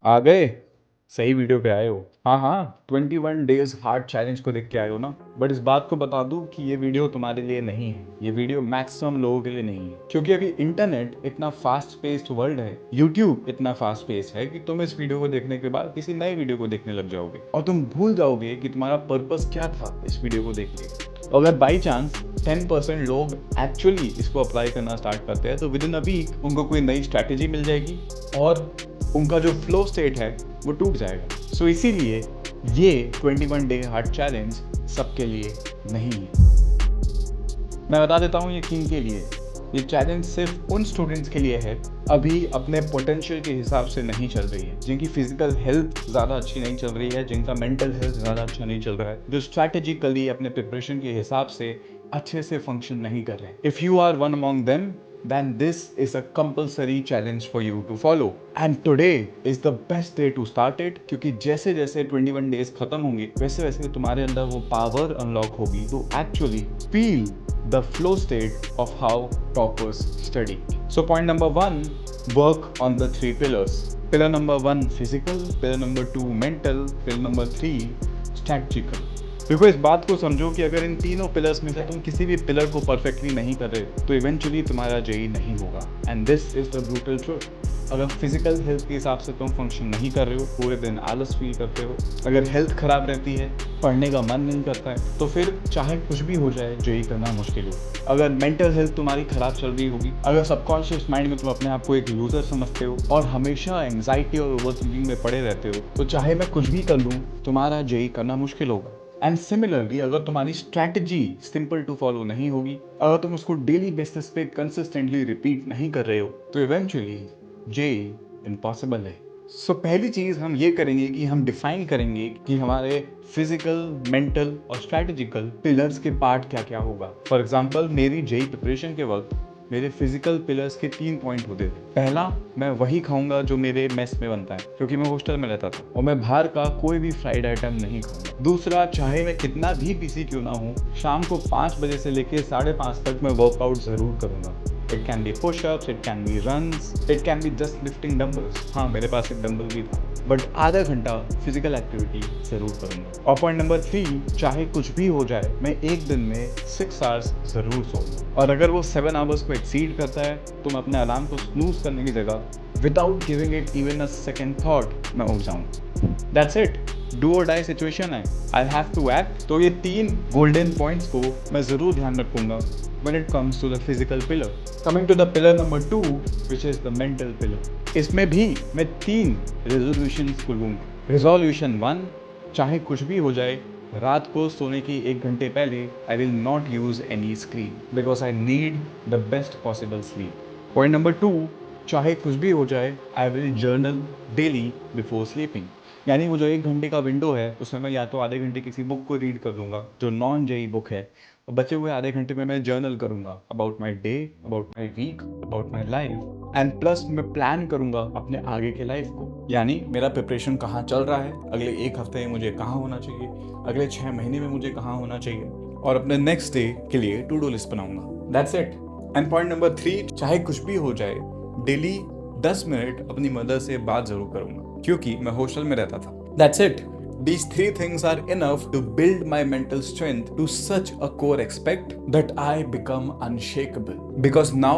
आ गए। सही वीडियो पे आए हो। हाँ हाँ, 21 डेज हार्ड चैलेंज को देख के आए हो ना। बट इस बात को बता दूं कि ये वीडियो तुम्हारे लिए नहीं है। ये वीडियो मैक्सिमम लोगों के लिए नहीं है, क्योंकि अभी इंटरनेट इतना फास्ट पेस्ड वर्ल्ड है, यूट्यूब इतना फास्ट पेस्ड है कि तुम इस वीडियो को देखने के बाद किसी नए वीडियो को देखने लग जाओगे और तुम भूल जाओगे कि तुम्हारा पर्पस क्या था इस वीडियो को देख के। अगर बाई चांस 10% लोग एक्चुअली इसको अप्लाई करना स्टार्ट करते हैं तो विद इन अ वीक उनको कोई नई स्ट्रैटेजी मिल जाएगी और उनका जो फ्लो स्टेट है वो टूट जाएगा। सो इसीलिए ये 21 डे हार्ड चैलेंज सबके लिए नहीं है। मैं बता देता हूँ ये किन के लिए। ये चैलेंज सिर्फ उन स्टूडेंट्स के लिए है अभी अपने पोटेंशियल के हिसाब से नहीं चल रही है, जिनकी फिजिकल हेल्थ ज़्यादा अच्छी नहीं चल रही है, जिनका मेंटल हेल्थ ज़्यादा अच्छा नहीं चल रहा है, जो स्ट्रैटेजिकली अपने प्रिपरेशन के हिसाब से अच्छे से फंक्शन नहीं कर रहे। If you are one among them, then this is a compulsory challenge for you to follow. And today is the best day to start it, क्योंकि जैसे जैसे 21 डेज खत्म होंगे वैसे वैसे तुम्हारे अंदर वो पावर अनलॉक होगी to actually feel the flow state of how toppers study. So point number 1, work on the 3 pillars. Pillar number 1 physical, pillar number 2 mental, pillar number 3 strategical. देखो, इस बात को समझो कि अगर इन तीनों पिलर्स में से तुम किसी भी पिलर को परफेक्टली नहीं कर रहे तो इवेंचुअली तुम्हारा जेई नहीं होगा। And this is the brutal truth. अगर फिजिकल हेल्थ के हिसाब से तुम फंक्शन नहीं कर रहे हो, पूरे दिन आलस फील करते हो, अगर हेल्थ खराब रहती है, पढ़ने का मन नहीं करता है, तो फिर चाहे कुछ भी हो जाए जेई करना मुश्किल हो। अगर मेंटल हेल्थ तुम्हारी खराब चल रही होगी, अगर सबकॉन्शियस माइंड में तुम अपने आप को एक लूजर समझते हो और हमेशा एंग्जाइटी और ओवरथिंकिंग में पड़े रहते हो, तो चाहे मैं कुछ भी कर लूँ तुम्हारा जेई करना मुश्किल होगा। एंड सिमिलरली अगर तुम्हारी स्ट्रैटेजी सिंपल टू फॉलो नहीं होगी, अगर तुम उसको डेली बेसिस पे कंसिस्टेंटली रिपीट नहीं कर रहे हो, तो इवेंचुअली जेई इम्पॉसिबल है। सो पहली चीज़ हम ये करेंगे कि हम डिफाइन करेंगे कि हमारे फिजिकल, मेंटल और स्ट्रैटेजिकल पिलर्स के पार्ट क्या क्या होगा। फॉर एग्जाम्पल, मेरी जेई प्रिपरेशन के वक्त मेरे फिजिकल पिलर्स के 3 पॉइंट होते थे। पहला, मैं वही खाऊंगा जो मेरे मेस में बनता है, क्योंकि मैं हॉस्टल में रहता था और मैं बाहर का कोई भी फ्राइड आइटम नहीं खाऊंगा। दूसरा, चाहे मैं कितना भी बिजी क्यों ना हूँ, शाम को 5 बजे से लेकर 5:30 तक मैं वर्कआउट जरूर करूंगा। It can be pushups, it can be runs, it can be just lifting dumbbells. हाँ, मेरे पास एक डंबल भी था, बट आधा घंटा फिजिकल एक्टिविटी जरूर करूंगा। और पॉइंट नंबर 3, चाहे कुछ भी हो जाए, मैं एक दिन में 6 आवर्स जरूर सोऊंगा। और अगर वो 7 आवर्स को एक्सीड करता है तो मैं अपने अलार्म को स्नूज करने की जगह without giving it even a second thought मैं उठ जाऊंगा। That's it. डू और डाई सिचुएशन है, आई हैव टू एक्ट। तो ये 3 गोल्डन पॉइंट्स को मैं जरूर ध्यान रखूंगा when it comes to the physical pillar. Coming to the pillar number 2, which is the mental pillar. इसमें भी मैं 3 resolutions को लूँगा। Resolution 1, चाहे कुछ भी हो जाए, रात को सोने की 1 घंटे पहले I will not use any screen because I need the best possible sleep. Point number 2, चाहे कुछ भी हो जाए, I will journal daily before sleeping. यानी वो जो 1 घंटे का विंडो है उसमें मैं या तो आधे घंटे किसी बुक को रीड कर लूँगा जो नॉन जेई बुक है, और बचे हुए आधे घंटे में मैं जर्नल करूँगा about my day, about my week, about my life. And plus मैं प्लान करूँगा अपने आगे के लाइफ को, यानी मेरा प्रिपरेशन कहाँ चल रहा है, अगले 1 हफ्ते में मुझे कहाँ होना चाहिए, अगले 6 महीने में मुझे कहाँ होना चाहिए, और अपने नेक्स्ट डे के लिए टू डू लिस्ट बनाऊँगा। That's it. And point number 3, चाहे कुछ भी हो जाए, डेली 10 मिनट अपनी मदर से बात जरूर करूँगा, क्योंकि मैं हॉस्टल में रहता था। That's it. These 3 things are enough to build my mental strength to such a core aspect that I become unshakable. Because now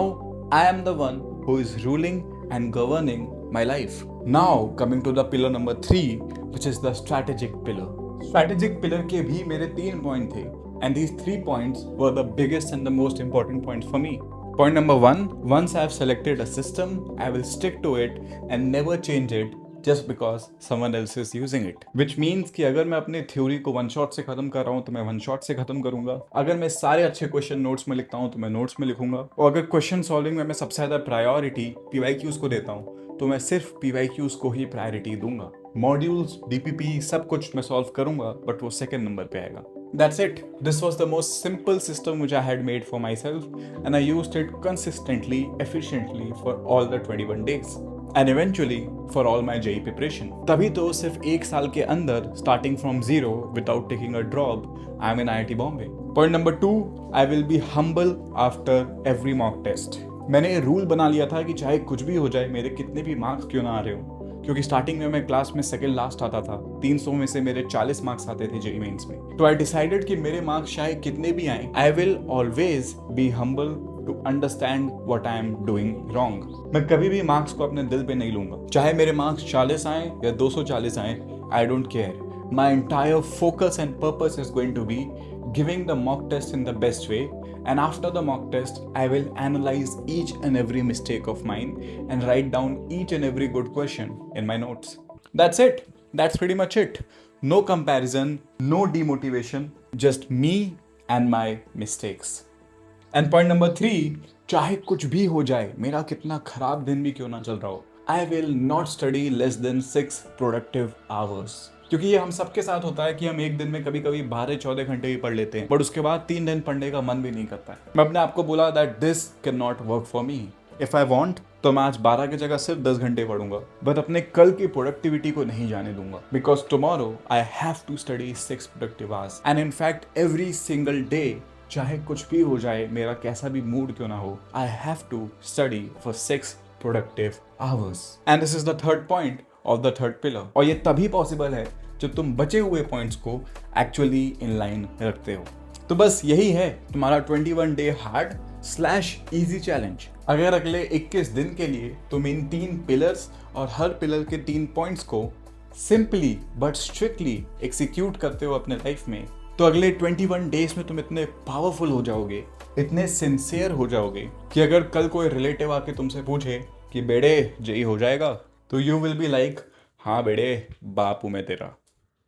I am the one who is ruling and governing my life. Now coming to the pillar number 3, which is the strategic pillar. Strategic pillar के भी मेरे 3 point थे, and these 3 points were the biggest and the most important points for me. Point number 1, once I have selected a system, I will stick to it and never change it just because someone else is using it. Which means कि अगर मैं अपने theory को 1 shot से खत्म कर रहा हूँ तो मैं 1 शॉट से खत्म करूंगा। अगर मैं सारे अच्छे क्वेश्चन नोट्स में लिखता हूँ तो मैं नोट्स में लिखूंगा। और अगर क्वेश्चन सॉल्विंग में मैं सबसे ज्यादा प्रायोरिटी PYQs को देता हूँ तो मैं सिर्फ PYQs को ही प्रायोरिटी दूंगा। मॉड्यूल्स, DPP सब कुछ मैं सॉल्व करूंगा, बट वो 2nd नंबर पे आएगा। That's it. This was the most simple system which I had made for myself, and I used it consistently, efficiently for all the 21 days. And eventually for all my JEE preparation. तभी तो सिर्फ 1 साल के अंदर, starting from zero without taking a drop, I am in IIT Bombay. Point number 2, I will be humble after every mock test. मैंने rule बना लिया था कि चाहे कुछ भी हो जाए, मेरे कितने भी मार्क्स क्यों ना आ रहे हो, क्योंकि स्टार्टिंग में मैं क्लास में सेकंड लास्ट आता था। 300 में से मेरे 40 मार्क्स आते थे जेईई मेंस में। तो आई डिसाइडेड कि मेरे मार्क्स चाहे कितने भी आए, I will always be humble to understand what I am doing wrong. मैं कभी भी मार्क्स को अपने दिल पे नहीं लूंगा, चाहे मेरे मार्क्स 40 आए या 240 आए, I don't care. My entire focus and purpose is going to be giving the mock test in the best way, and after the mock test I will analyze each and every mistake of mine and write down each and every good question in my notes. That's it. That's pretty much it. No comparison, no demotivation, just me and my mistakes. And point number 3, चाहे कुछ भी हो जाए, मेरा कितना खराब दिन भी क्यों ना चल रहा हो, I will not study less than 6 productive hours. क्योंकि ये हम सबके साथ होता है कि हम एक दिन में कभी कभी 12-14 घंटे भी पढ़ लेते हैं, बट उसके बाद 3 दिन पढ़ने का मन भी नहीं करता है। मैं अपने आप को बोला that this can not work for me. If I want तो मैं आज 12 की जगह सिर्फ 10 घंटे पढ़ूंगा, बट अपने कल की प्रोडक्टिविटी को नहीं जाने दूंगा। Because tomorrow I have to study 6 productive hours, and in fact every single day, चाहे कुछ भी हो जाए, मेरा कैसा भी मूड क्यों ना हो, I have to study for 6 productive hours. And this is the third point of the third pillar. और ये तभी पॉसिबल है जब तुम बचे हुए पॉइंट्स को एक्चुअली इन लाइन रखते हो। तो बस यही है तुम्हारा 21 डे हार्ड / इजी चैलेंज। अगर अगले 21 दिन के लिए तुम इन 3 पिलर्स और हर पिलर के 3 पॉइंट्स को सिंपली बट स्ट्रिक्टली एग्जीक्यूट करते हो अपने लाइफ में, तो अगले 21 डेज में तुम इतने पावरफुल हो जाओगे, इतने सिंसियर हो जाओगे कि अगर कल कोई रिलेटिव आके तुमसे पूछे कि बेटे जेईई हो जाएगा, तो यू विल बी लाइक, हाँ बेटे, बाप हूं मैं तेरा।